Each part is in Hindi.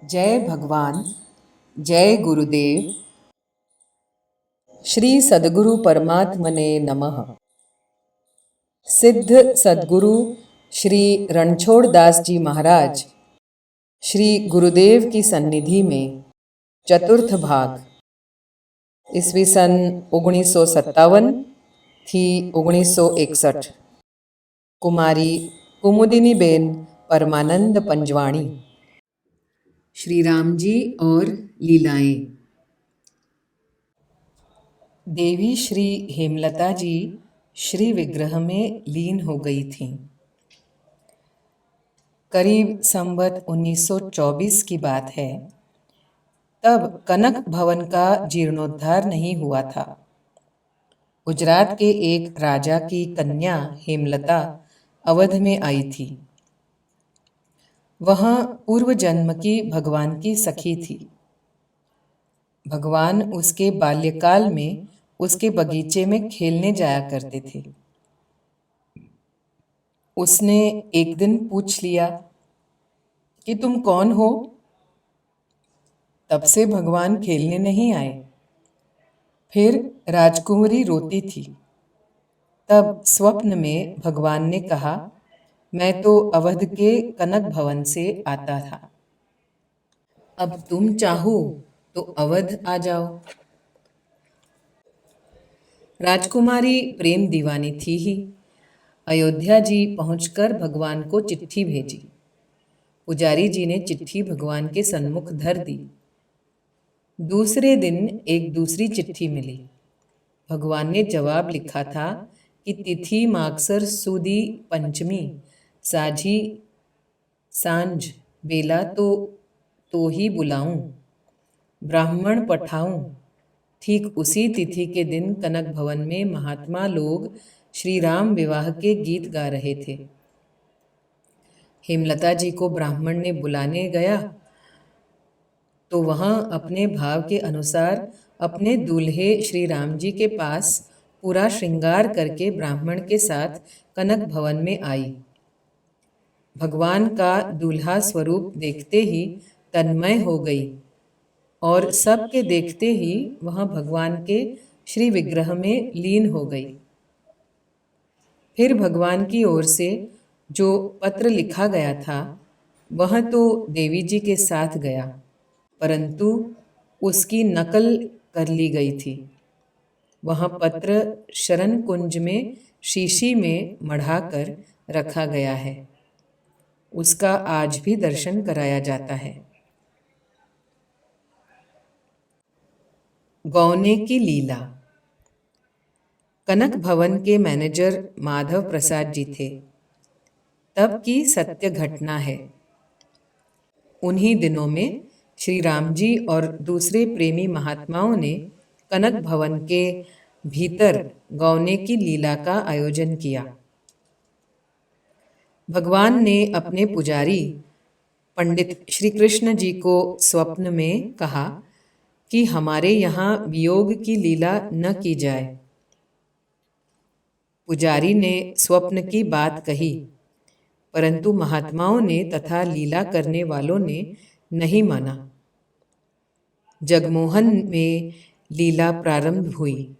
जय भगवान, जय गुरुदेव। श्री सद्गुरु परमात्मने नमः। सिद्ध सद्गुरु श्री रणछोड़ दास जी महाराज श्री गुरुदेव की सन्निधि में चतुर्थ भाग ईस्वी सन 1957 थी 1961 कुमारी कुमुदिनीबेन परमानंद पंजवाणी। श्री राम जी और लीलाएं। देवी श्री हेमलता जी श्री विग्रह में लीन हो गई थीं। करीब संवत 1924 की बात है। तब कनक भवन का जीर्णोद्धार नहीं हुआ था। गुजरात के एक राजा की कन्या हेमलता अवध में आई थी। वह पूर्व जन्म की भगवान की सखी थी। भगवान उसके बाल्यकाल में उसके बगीचे में खेलने जाया करते थे। उसने एक दिन पूछ लिया कि तुम कौन हो? तब से भगवान खेलने नहीं आए। फिर राजकुमारी रोती थी। तब स्वप्न में भगवान ने कहा, मैं तो अवध के कनक भवन से आता था। अब तुम चाहो तो अवध आ जाओ। राजकुमारी प्रेम दीवानी थी ही। अयोध्या जी पहुंचकर भगवान को चिट्ठी भेजी। पुजारी जी ने चिट्ठी भगवान के सन्मुख धर दी। दूसरे दिन एक दूसरी चिट्ठी मिली। भगवान ने जवाब लिखा था कि तिथि मागसर सुदी पंचमी साझी सांझ बेला तो ही बुलाऊं, ब्राह्मण पठाऊं। ठीक उसी तिथि के दिन कनक भवन में महात्मा लोग श्री राम विवाह के गीत गा रहे थे। हेमलता जी को ब्राह्मण ने बुलाने गया तो वहां अपने भाव के अनुसार अपने दूल्हे श्री राम जी के पास पूरा श्रृंगार करके ब्राह्मण के साथ कनक भवन में आई। भगवान का दूल्हा स्वरूप देखते ही तन्मय हो गई और सबके देखते ही वह भगवान के श्री विग्रह में लीन हो गई। फिर भगवान की ओर से जो पत्र लिखा गया था वह तो देवी जी के साथ गया, परंतु उसकी नकल कर ली गई थी। वह पत्र शरण कुंज में शीशी में मढ़ाकर रखा गया है। उसका आज भी दर्शन कराया जाता है। गौने की लीला। कनक भवन के मैनेजर माधव प्रसाद जी थे। तब की सत्य घटना है। उन्हीं दिनों में श्री राम जी और दूसरे प्रेमी महात्माओं ने कनक भवन के भीतर गौने की लीला का आयोजन किया। भगवान ने अपने पुजारी पंडित श्री कृष्ण जी को स्वप्न में कहा कि हमारे यहाँ वियोग की लीला न की जाए। पुजारी ने स्वप्न की बात कही, परंतु महात्माओं ने तथा लीला करने वालों ने नहीं माना। जगमोहन में लीला प्रारंभ हुई।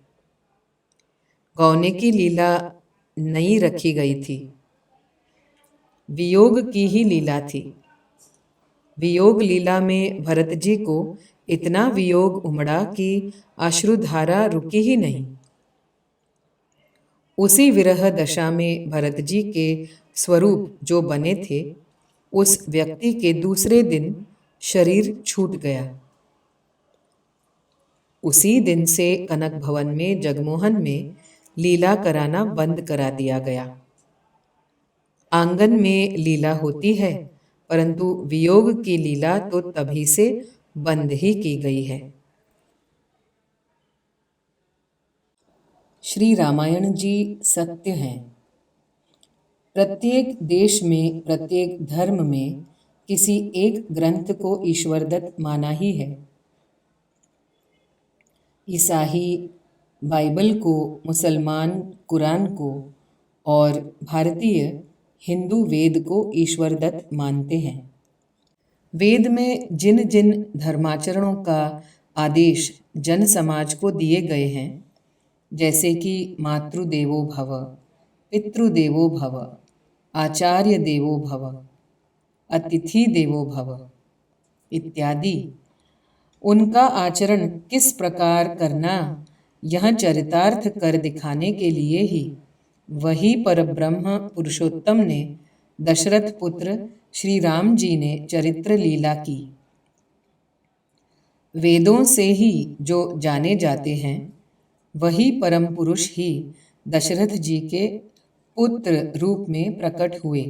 गौने की लीला नहीं रखी गई थी। वियोग की ही लीला थी। वियोग लीला में भरत जी को इतना वियोग उमड़ा कि अश्रुधारा रुकी ही नहीं। उसी विरह दशा में भरत जी के स्वरूप जो बने थे, उस व्यक्ति के दूसरे दिन शरीर छूट गया। उसी दिन से कनक भवन में जगमोहन में लीला कराना बंद करा दिया गया। आंगन में लीला होती है, परंतु वियोग की लीला तो तभी से बंद ही की गई है। श्री रामायण जी सत्य हैं। प्रत्येक देश में, प्रत्येक धर्म में किसी एक ग्रंथ को ईश्वरदत्त माना ही है। ईसाई बाइबल को, मुसलमान कुरान को और भारतीय हिंदू वेद को ईश्वरदत्त मानते हैं। वेद में जिन जिन धर्माचरणों का आदेश जन समाज को दिए गए हैं, जैसे कि मातृदेवो भव, पितृदेवो भव, आचार्य देवो भव, अतिथि देवो भव इत्यादि, उनका आचरण किस प्रकार करना, यह चरितार्थ कर दिखाने के लिए ही वही परब्रह्म पुरुषोत्तम ने दशरथ पुत्र श्री राम जी ने चरित्र लीला की। वेदों से ही जो जाने जाते हैं वही परम पुरुष ही दशरथ जी के पुत्र रूप में प्रकट हुए।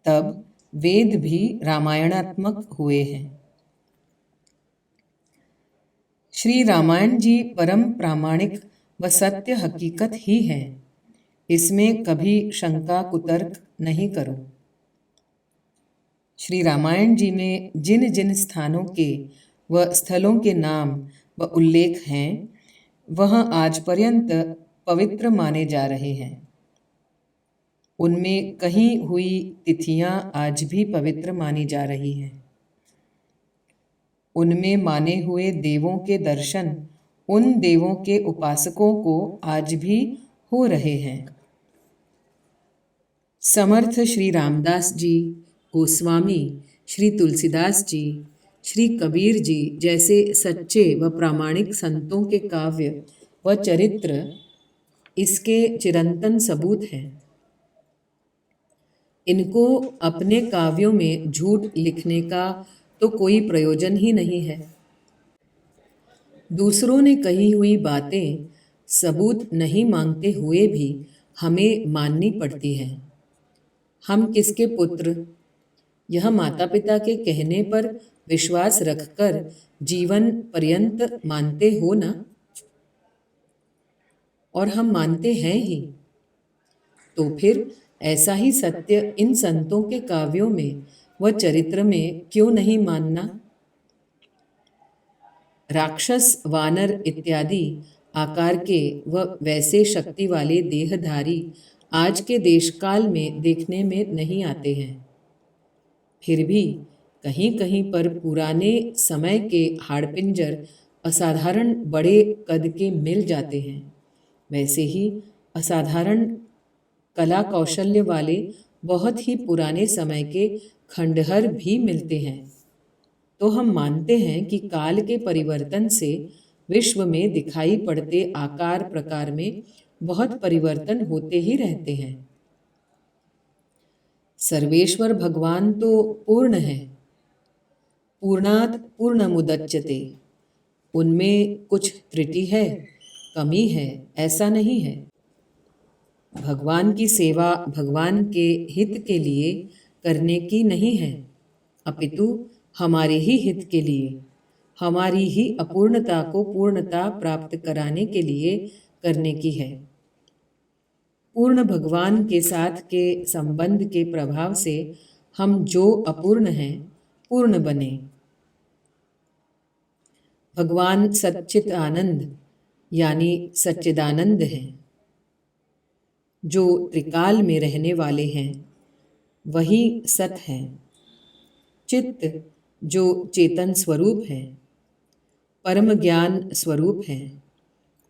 तब वेद भी रामायणात्मक हुए हैं। श्री रामायण जी परम प्रामाणिक व सत्य हकीकत ही है, इसमें कभी शंका कुतर्क नहीं करो। श्री रामायण जी में जिन जिन स्थानों के व स्थलों के नाम व उल्लेख हैं वह आज पर्यंत पवित्र माने जा रहे हैं। उनमें कहीं हुई तिथियां आज भी पवित्र मानी जा रही हैं। उनमें माने हुए देवों के दर्शन उन देवों के उपासकों को आज भी हो रहे हैं। समर्थ श्री रामदास जी, गोस्वामी श्री तुलसीदास जी, श्री कबीर जी जैसे सच्चे व प्रामाणिक संतों के काव्य व चरित्र इसके चिरंतन सबूत हैं। इनको अपने काव्यों में झूठ लिखने का तो कोई प्रयोजन ही नहीं है। दूसरों ने कही हुई बातें सबूत नहीं मांगते हुए भी हमें माननी पड़ती हैं। हम किसके पुत्र, यह माता पिता के कहने पर विश्वास रखकर जीवन पर्यंत मानते हो ना? और हम मानते हैं ही, तो फिर ऐसा ही सत्य इन संतों के काव्यों में व चरित्र में क्यों नहीं मानना? राक्षस, वानर इत्यादि आकार के व वैसे शक्ति वाले देहधारी आज के देशकाल में देखने में नहीं आते हैं। फिर भी कहीं कहीं पर पुराने समय के हाड़पिंजर असाधारण बड़े कद के मिल जाते हैं। वैसे ही असाधारण कला कौशल्य वाले बहुत ही पुराने समय के खंडहर भी मिलते हैं। तो हम मानते हैं कि काल के परिवर्तन से विश्व में दिखाई पड़ते आकार प्रकार में बहुत परिवर्तन होते ही रहते हैं। सर्वेश्वर भगवान तो पूर्ण है, पूर्णात् पूर्णमुदच्यते। उनमें कुछ त्रुटि है, कमी है, ऐसा नहीं है। भगवान की सेवा भगवान के हित के लिए करने की नहीं है, अपितु हमारे ही हित के लिए, हमारी ही अपूर्णता को पूर्णता प्राप्त कराने के लिए करने की है। पूर्ण भगवान के साथ के संबंध के प्रभाव से हम जो अपूर्ण हैं पूर्ण बने। भगवान सच्चित आनंद यानी सच्चिदानंद हैं। जो त्रिकाल में रहने वाले हैं वही सत हैं। चित्त जो चेतन स्वरूप है, परम ज्ञान स्वरूप है,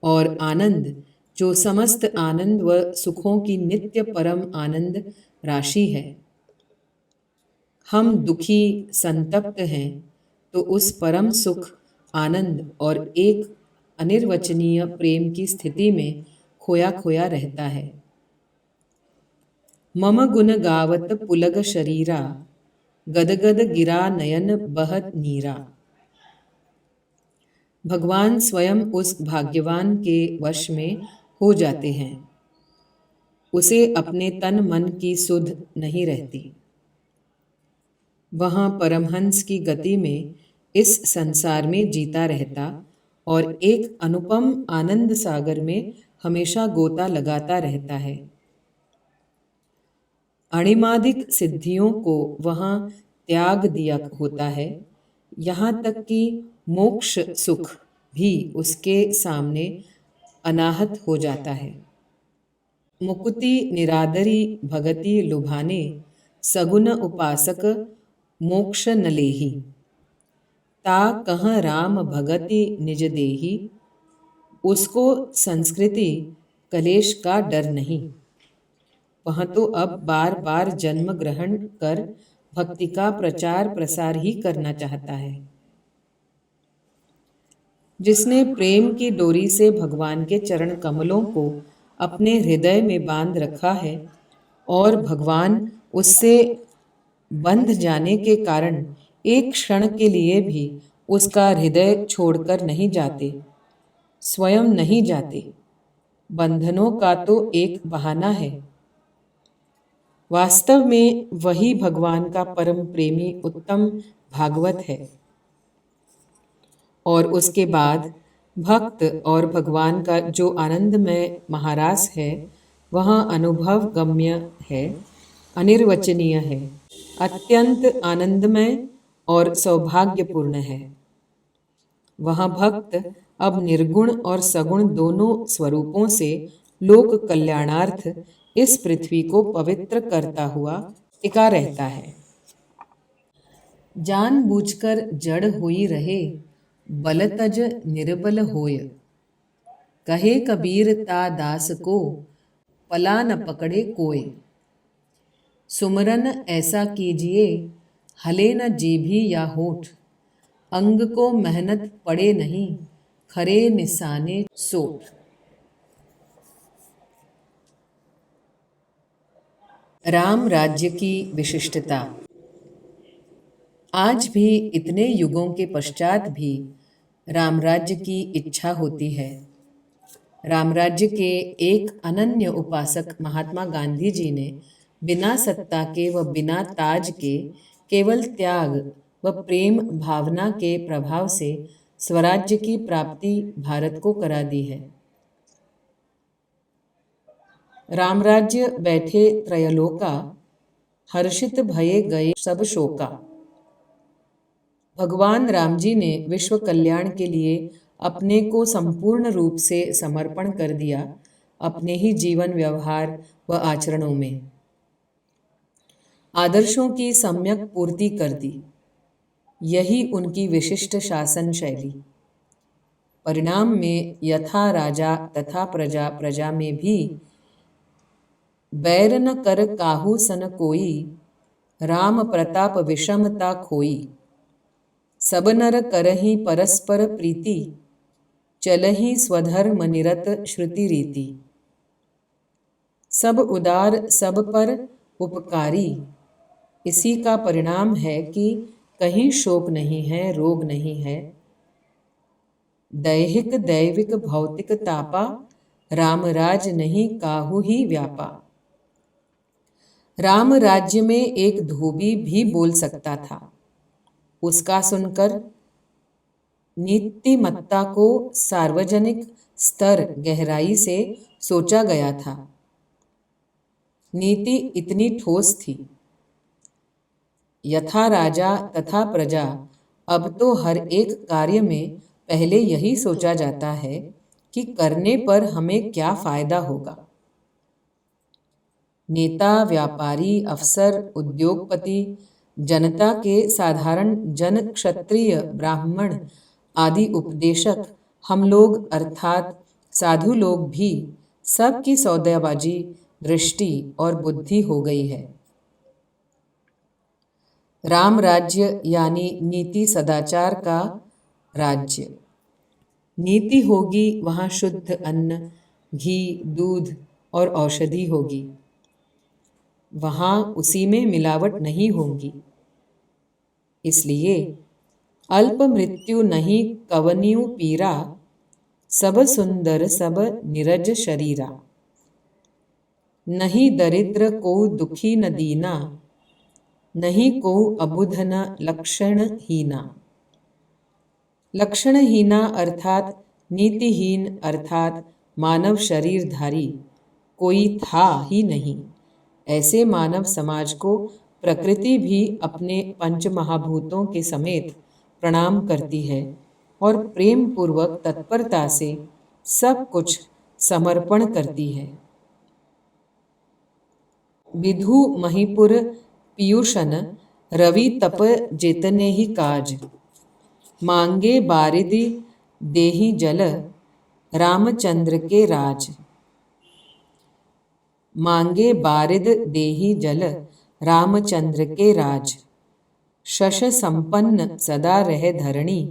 और आनंद जो समस्त आनंद व सुखों की नित्य परम आनंद राशि है। हम दुखी संतप्त हैं तो उस परम सुख आनंद और एक अनिर्वचनीय प्रेम की स्थिति में खोया खोया रहता है। मम गुण गावत पुलग शरीरा, गदगद गिरा नयन बहत नीरा। भगवान स्वयं उस भाग्यवान के वश में हो जाते हैं। उसे अपने तन मन की सुध नहीं रहती। वहाँ परमहंस की गति में इस संसार में जीता रहता और एक अनुपम आनंद सागर में हमेशा गोता लगाता रहता है। अणिमादिक सिद्धियों को वहाँ त्याग दिया होता है, यहाँ तक कि मोक्ष सुख भी उसके सामने अनाहत हो जाता है। मुकुति निरादरी भगति लुभाने, सगुन उपासक मोक्ष न लेही। ता कहाँ राम भगति निज देही। उसको संस्कृति कलेश का डर नहीं। वह तो अब बार बार जन्म ग्रहण कर भक्ति का प्रचार प्रसार ही करना चाहता है। जिसने प्रेम की डोरी से भगवान के चरण कमलों को अपने हृदय में बांध रखा है और भगवान उससे बंध जाने के कारण एक क्षण के लिए भी उसका हृदय छोड़कर नहीं जाते, स्वयं नहीं जाते। बंधनों का तो एक बहाना है। वास्तव में वही भगवान का परम प्रेमी उत्तम भागवत है। और उसके बाद भक्त और भगवान का जो आनंदमय महारास है वह अनुभव गम्य है, अनिर्वचनीय है, अत्यंत आनंदमय और सौभाग्यपूर्ण है। वह भक्त अब निर्गुण और सगुण दोनों स्वरूपों से लोक कल्याणार्थ इस पृथ्वी को पवित्र करता हुआ टिका रहता है। जानबूझकर जड़ होई रहे, बलतज निर्बल होय। कहे कबीर ता दास को, पला न पकड़े कोय। सुमरन ऐसा कीजिए, हले न जीभी या होठ। अंग को मेहनत पड़े नहीं, खरे निशाने सोठ। राम राज्य की विशिष्टता। आज भी इतने युगों के पश्चात भी राम राज्य की इच्छा होती है। राम राज्य के एक अनन्य उपासक महात्मा गांधी जी ने बिना सत्ता के व बिना ताज के केवल त्याग व प्रेम भावना के प्रभाव से स्वराज्य की प्राप्ति भारत को करा दी है। रामराज्य बैठे त्रयलोका, हर्षित भये गए सब शोका। भगवान राम जी ने विश्व कल्याण के लिए अपने को संपूर्ण रूप से समर्पण कर दिया, अपने ही जीवन व्यवहार व आचरणों में आदर्शों की सम्यक पूर्ति कर दी। यही उनकी विशिष्ट शासन शैली। परिणाम में यथा राजा तथा प्रजा, प्रजा में भी बैर न कर काहू सन कोई, राम प्रताप विषमता खोई। सब नर करहि परस्पर प्रीति, चलहि स्वधर्म निरत श्रुति रीति। सब उदार सब पर उपकारी। इसी का परिणाम है कि कहीं शोक नहीं है, रोग नहीं है। दैहिक दैविक भौतिक तापा, रामराज नहीं काहू ही व्यापा। राम राज्य में एक धोबी भी बोल सकता था। उसका सुनकर नीतिमत्ता को सार्वजनिक स्तर गहराई से सोचा गया था। नीति इतनी ठोस थी। यथा राजा तथा प्रजा, अब तो हर एक कार्य में पहले यही सोचा जाता है कि करने पर हमें क्या फायदा होगा। नेता, व्यापारी, अफसर, उद्योगपति, जनता के साधारण जन, क्षत्रिय, ब्राह्मण आदि उपदेशक, हम लोग अर्थात साधु लोग भी सबकी सौदेबाजी, दृष्टि और बुद्धि हो गई है। राम राज्य यानी नीति सदाचार का राज्य। नीति होगी वहाँ शुद्ध अन्न, घी, दूध और औषधि होगी। वहाँ उसी में मिलावट नहीं होगी। इसलिए अल्प मृत्यु नहीं कवनियु पीरा, सब सुंदर सब निरज शरीरा। नहीं दरिद्र को दुखी न दीना, नहीं को अबुध न लक्षण हीना। लक्षणहीना अर्थात नीतिहीन अर्थात मानव शरीरधारी कोई था ही नहीं। ऐसे मानव समाज को प्रकृति भी अपने पंच महाभूतों के समेत प्रणाम करती है और प्रेम पूर्वक तत्परता से सब कुछ समर्पण करती है। विधु महिपुर पीयूषन रवि तप जितने ही काज, मांगे बारिदि देहि जल, रामचंद्र के राज। मांगे बारिद देहि जल, रामचंद्र के राज। शश संपन्न सदा रह धरणी,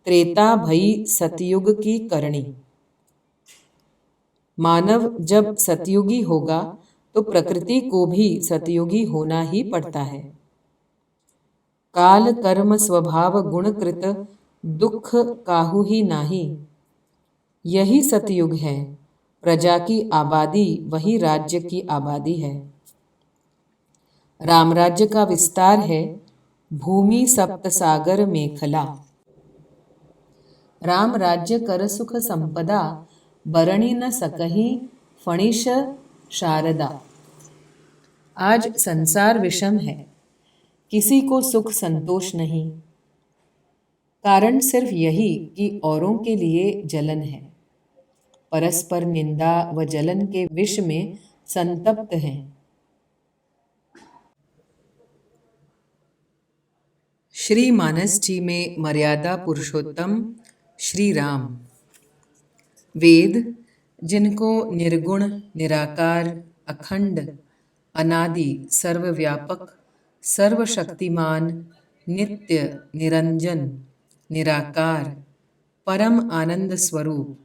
त्रेता भई सतयुग की करणी। मानव जब सतयुगी होगा तो प्रकृति को भी सतयुगी होना ही पड़ता है। काल कर्म स्वभाव गुणकृत, दुख काहू ही नाही। यही सतयुग है, प्रजा की आबादी वही राज्य की आबादी है। रामराज्य का विस्तार है, भूमि सप्त सागर मेखला। राम राज्य कर सुख संपदा, बरणी न सकही फणिश शारदा। आज संसार विषम है, किसी को सुख संतोष नहीं। कारण सिर्फ यही कि औरों के लिए जलन है, परस्पर निंदा व जलन के विष में संतप्त हैं। श्री मानस जी में मर्यादा पुरुषोत्तम श्री राम। वेद जिनको निर्गुण, निराकार, अखंड, अनादि, सर्वव्यापक, सर्वशक्तिमान, नित्य, निरंजन, निराकार, परम आनंद स्वरूप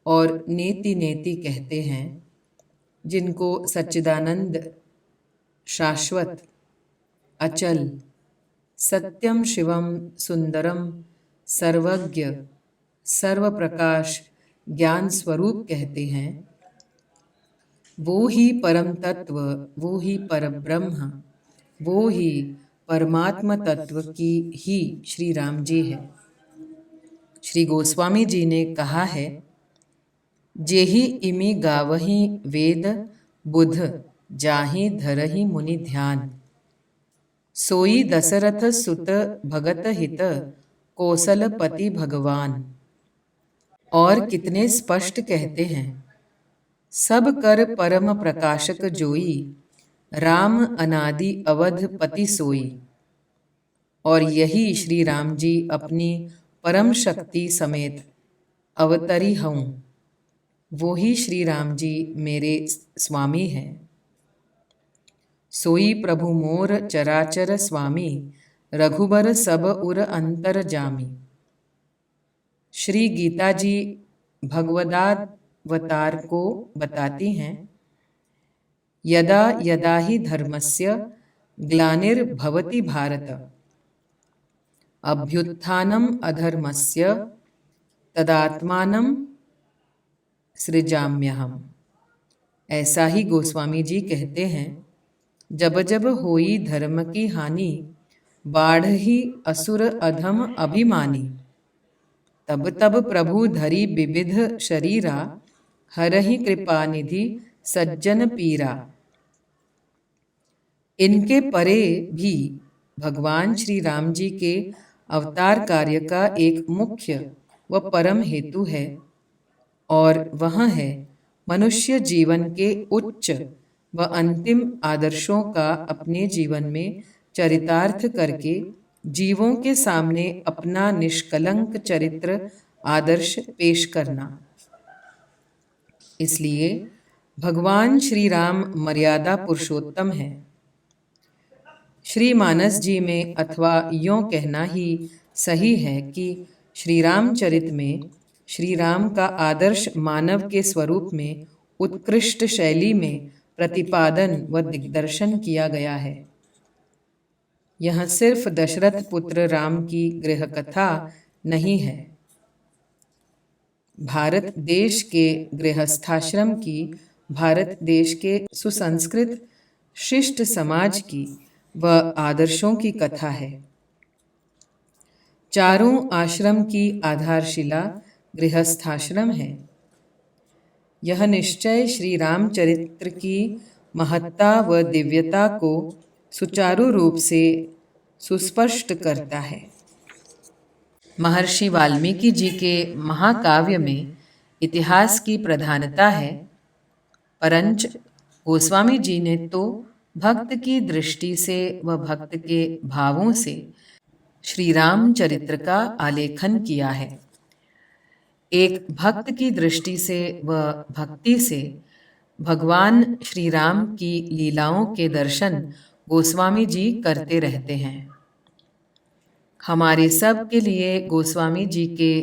और नेति नेति कहते हैं, जिनको सच्चिदानंद, शाश्वत, अचल, सत्यम शिवम सुंदरम, सर्वज्ञ, सर्वप्रकाश, ज्ञान स्वरूप कहते हैं, वो ही परम तत्व, वो ही परब्रह्म, वो ही परमात्मा तत्व की ही श्री राम जी है। श्री गोस्वामी जी ने कहा है, जेहि इमि गावहि वेद बुध, जाहि धरहि मुनि ध्यान। सोई दशरथ सुत भगत हित, कौशलपति भगवान। और कितने स्पष्ट कहते हैं, सब कर परम प्रकाशक जोई, राम अनादि अवध पति सोई। और यही श्री राम जी अपनी परम शक्ति समेत अवतरी हूँ, वो ही श्री राम जी मेरे स्वामी हैं। सोई प्रभु मोर चराचर स्वामी, रघुबर सब उर अंतर जामी। श्री गीता जी भगवदावतार को बताती हैं, यदा यदा ही धर्मस्य ग्लानिर्भवति भारत, अभ्युत्थानम अधर्मस्य तदात्मानं सृजाम्यहम्। ऐसा ही गोस्वामी जी कहते हैं, जब जब होई धर्म की हानि, बाढ़ ही असुर अधम अभिमानी। तब तब प्रभु धरी विविध शरीरा, हरहि कृपा निधि सज्जन पीरा। इनके परे भी भगवान श्री राम जी के अवतार कार्य का एक मुख्य व परम हेतु है, और वह है मनुष्य जीवन के उच्च व अंतिम आदर्शों का अपने जीवन में चरितार्थ करके जीवों के सामने अपना निष्कलंक चरित्र आदर्श पेश करना। इसलिए भगवान श्री राम मर्यादा पुरुषोत्तम है। श्री मानस जी में, अथवा यों कहना ही सही है कि श्री रामचरित में श्री राम का आदर्श मानव के स्वरूप में उत्कृष्ट शैली में प्रतिपादन व दिग्दर्शन किया गया है। यह सिर्फ दशरथ पुत्र राम की गृह कथा नहीं है, भारत देश के गृहस्थाश्रम की, भारत देश के सुसंस्कृत शिष्ट समाज की व आदर्शों की कथा है। चारों आश्रम की आधारशिला गृहस्थाश्रम है। यह निश्चय श्री रामचरित्र की महत्ता व दिव्यता को सुचारू रूप से सुस्पष्ट करता है। महर्षि वाल्मीकि जी के महाकाव्य में इतिहास की प्रधानता है, परंच गोस्वामी जी ने तो भक्त की दृष्टि से व भक्त के भावों से श्री रामचरित्र का आलेखन किया है। एक भक्त की दृष्टि से व भक्ति से भगवान श्री राम की लीलाओं के दर्शन गोस्वामी जी करते रहते हैं। हमारे सब के लिए गोस्वामी जी के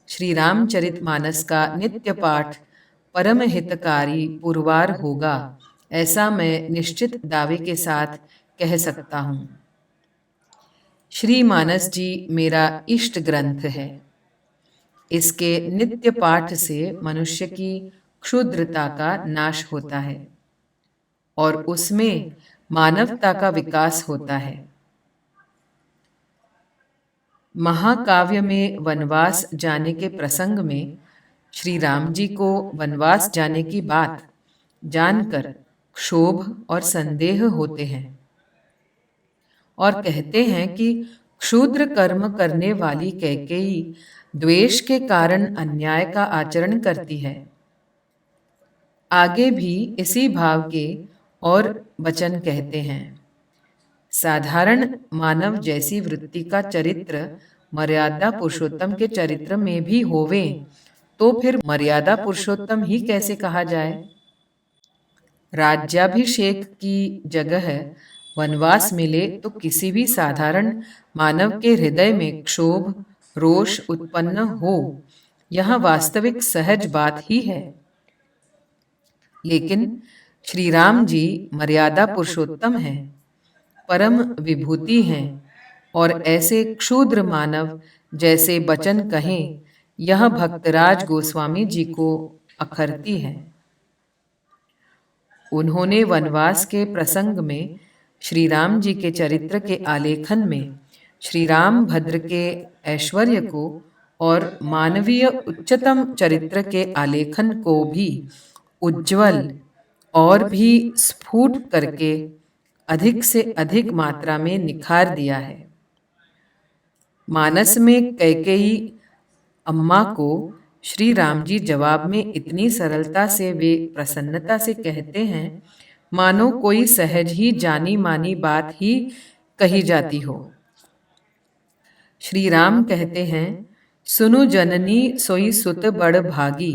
श्री रामचरितमानस का नित्य पाठ परम हितकारी पुरवार होगा, ऐसा मैं निश्चित दावे के साथ कह सकता हूँ। श्री मानस जी मेरा इष्ट ग्रंथ है। इसके नित्य पाठ से मनुष्य की क्षुद्रता का नाश होता है और उसमें मानवता का विकास होता है। महाकाव्य में वनवास जाने के प्रसंग में श्री राम जी को वनवास जाने की बात जानकर क्षोभ और संदेह होते हैं और कहते हैं कि क्षुद्र कर्म करने वाली कैकेयी द्वेष के कारण अन्याय का आचरण करती है। आगे भी इसी भाव के और वचन कहते हैं, साधारण मानव जैसी वृत्ति का चरित्र मर्यादा पुरुषोत्तम के चरित्र में भी होवे तो फिर मर्यादा पुरुषोत्तम ही कैसे कहा जाए। राज्याभिषेक की जगह वनवास मिले तो किसी भी साधारण मानव के हृदय में क्षोभ रोष उत्पन्न हो, यह वास्तविक सहज बात ही है। लेकिन श्री राम जी मर्यादा पुरुषोत्तम हैं, परम विभूति हैं और ऐसे क्षुद्र मानव जैसे वचन कहें, यह भक्तराज गोस्वामी जी को अखरती है। उन्होंने वनवास के प्रसंग में श्री राम जी के चरित्र के आलेखन में श्री राम भद्र के ऐश्वर्य को और मानवीय उच्चतम चरित्र के आलेखन को भी उज्ज्वल और भी स्फुट करके अधिक से अधिक मात्रा में निखार दिया है। मानस में कैकेयी अम्मा को श्री राम जी जवाब में इतनी सरलता से वे प्रसन्नता से कहते हैं मानो कोई सहज ही जानी मानी बात ही कही जाती हो। श्री राम कहते हैं, सुनु जननी सोई सुत बड़ भागी,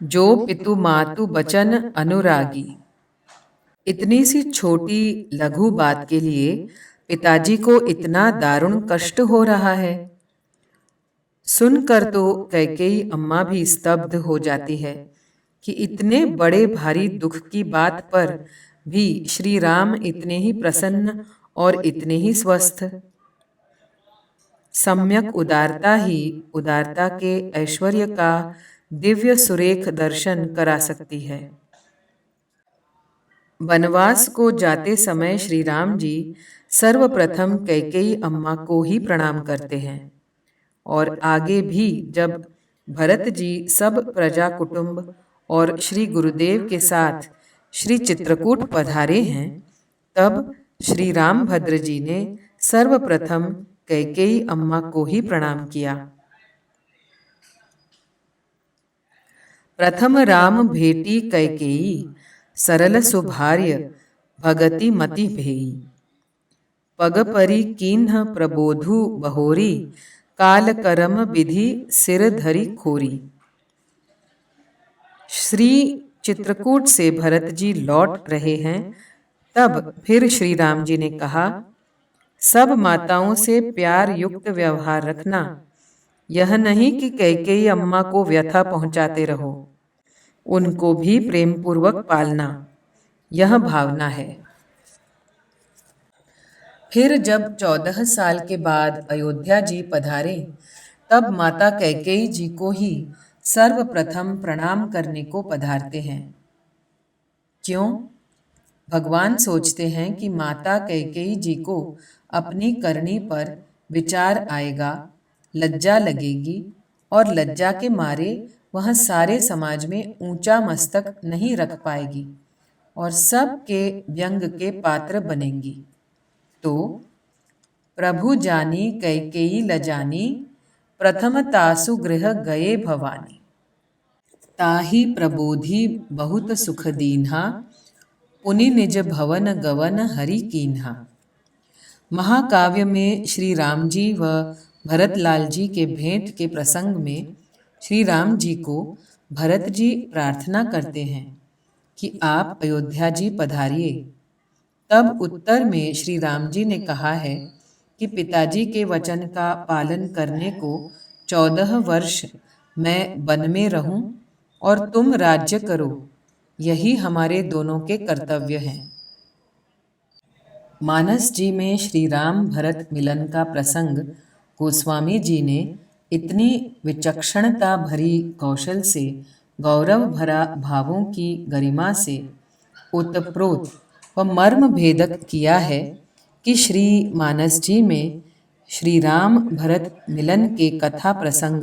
जो पितु मातु बचन अनुरागी। इतनी सी छोटी लघु बात के लिए पिताजी को इतना दारुण कष्ट हो रहा है। सुनकर तो कैकेयी अम्मा भी स्तब्ध हो जाती है कि इतने बड़े भारी दुख की बात पर भी श्री राम इतने ही प्रसन्न और इतने ही स्वस्थ। सम्यक उदारता ही उदारता के ऐश्वर्य का दिव्य सुरेख दर्शन करा सकती है। वनवास को जाते समय श्री राम जी सर्वप्रथम कैकेयी अम्मा को ही प्रणाम करते हैं और आगे भी जब भरत जी सब प्रजा कुटुंब और श्री गुरुदेव के साथ श्री चित्रकूट पधारे हैं, तब श्री रामभद्र जी ने सर्वप्रथम कैकेयी अम्मा को ही प्रणाम किया। प्रथम राम भेटी कैकेयी, सरल सुभार्य भगति मति भेई। पग परी कीन्ह प्रबोधु बहोरी, काल करम विधि सिर धरी खोरी। श्री चित्रकूट से भरत जी लौट रहे हैं, तब फिर श्री राम जी ने कहा, सब माताओं से प्यार युक्त व्यवहार रखना, यह नहीं कि कैकेयी अम्मा को व्यथा पहुंचाते रहो, उनको भी प्रेम पूर्वक पालना, यह भावना है। फिर जब 14 साल के बाद अयोध्या जी पधारे, तब माता कैकेयी जी को ही सर्वप्रथम प्रणाम करने को पधारते हैं। क्यों? भगवान सोचते हैं कि माता कैकेयी जी को अपनी करनी पर विचार आएगा, लज्जा लगेगी और लज्जा के मारे वह सारे समाज में ऊंचा मस्तक नहीं रख पाएगी और सबके व्यंग के पात्र बनेंगी। तो प्रभु जानी कैकेयी लजानी, प्रथम तासु गृह गए भवानी। ताहि प्रबोधि बहुत सुख दीन्हा, पुनि निज भवन गवन हरि कीन्हा। महाकाव्य में श्री राम जी व भरतलाल जी के भेंट के प्रसंग में श्री राम जी को भरत जी प्रार्थना करते हैं कि आप अयोध्या जी पधारिए। तब उत्तर में श्री राम जी ने कहा है कि पिताजी के वचन का पालन करने को 14 वर्ष मैं वन में रहूं और तुम राज्य करो, यही हमारे दोनों के कर्तव्य हैं। मानस जी में श्री राम भरत मिलन का प्रसंग गोस्वामी जी ने इतनी विचक्षणता भरी कौशल से, गौरव भरा भावों की गरिमा से ओतप्रोत व मर्म भेदक किया है कि श्री मानस जी में श्री राम भरत मिलन के कथा प्रसंग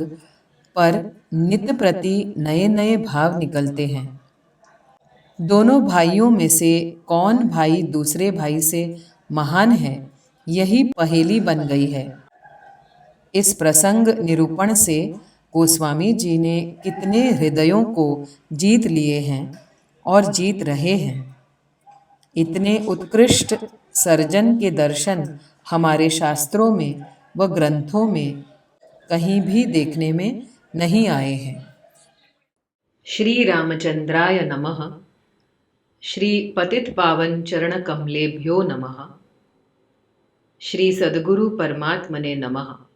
पर नित्य प्रति नए नए भाव निकलते हैं। दोनों भाइयों में से कौन भाई दूसरे भाई से महान है, यही पहेली बन गई है। इस प्रसंग निरूपण से गोस्वामी जी ने कितने हृदयों को जीत लिए हैं और जीत रहे हैं। इतने उत्कृष्ट सर्जन के दर्शन हमारे शास्त्रों में व ग्रंथों में कहीं भी देखने में नहीं आए हैं। श्री रामचंद्राय नमः। श्री पतित पावन चरण कमलेभ्यो नमः। श्री सद्गुरु परमात्मने नमः।